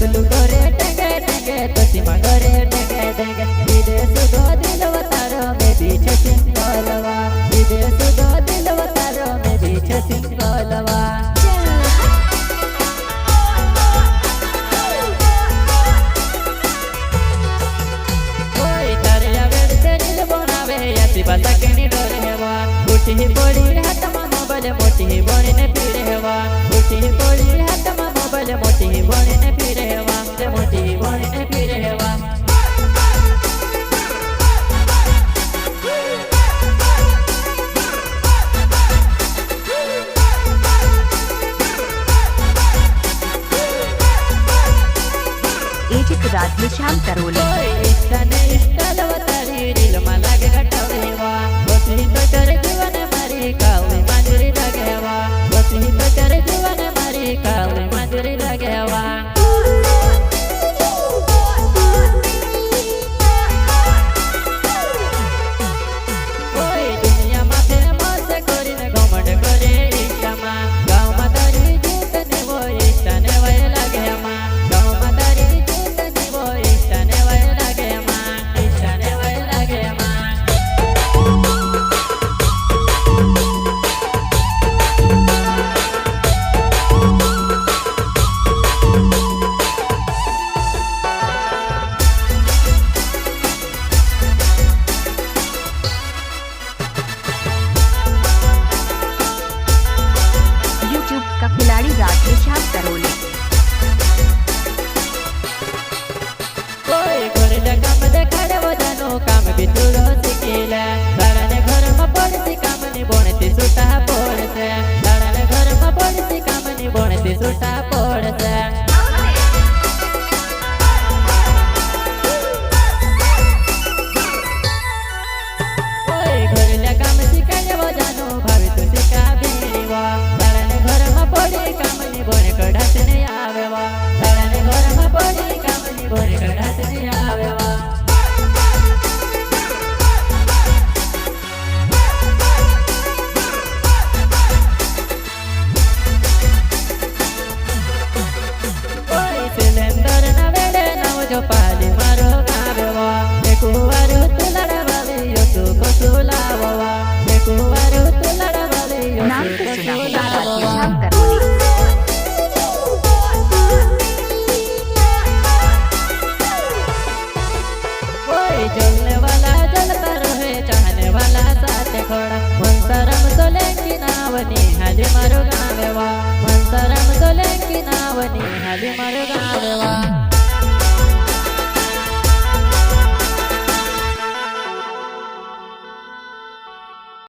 पतलू करे टेंगे टेंगे तोसी मगरे टेंगे टेंगे विदेश दो दिल वतारो में पीछे सिंगलवा विदेश दो दिल वतारो में पीछे सिंगलवा बता के नी डरे हेवा उठी पड़ी हाथ में मोबाइल मोटी बनी ने फिरे हेवा उठी पड़ी हाथ में मोबाइल मोटी बनी ने फिरे हेवा से मोटी बनी ने फिरे हेवा एजित राधे श्याम तरोले इष्टा ने इष्टा लवतारी रील में लागे गटवेवा बसी तो करे जीवन मारी कावे मांजरी लगेवा बसी तो करे जीवन मारी कावे मांजरी लगेवा ओए दुनिया में फेमस करीने घमंड करे इष्टा मा गाँव में तारी जीत ने वो इष्टा ने वय लगे मा गाँव में तारी जीत ने वो इष्टा ने वय लगे मा इष्टा ने वय लगे मा यूट्यूब का खिलाड़ी राधे श्याम तरोले कोई घर काम देखाड़े बधानो काम भी तुरो शिकीला दाड़ाने घर में पड़ती काम नी बोणती सुटा पड़से दाड़ाने घर में पड़ती काम नी बोणती सुटा पड़से कोई घर काम शिकाड़े बधानो भाभी तू शिका भीवा दाड़ाने घर में पड़ी काम नी बोणे कढ़ात नहीं आवेवा दाड़ाने घर में पड़ी काम नी बोणे कढ़ात नहीं आवेवा सिलेंडर ना वेड़े नव जो पाली मारो गावेवा देखो वारू तू लड़वाले यो तू को सुलावा देखो वारू तू लड़वाले यो नाम तू से को सुना है राधे सुलावा श्याम तरोले कोई जलने वाला जलता रहे चाहने वाला साथ खड़ा मनसरम सोले की नावनी हाली मारो गावेवा मनसरम सोले की नावनी हाली मारो गावेवा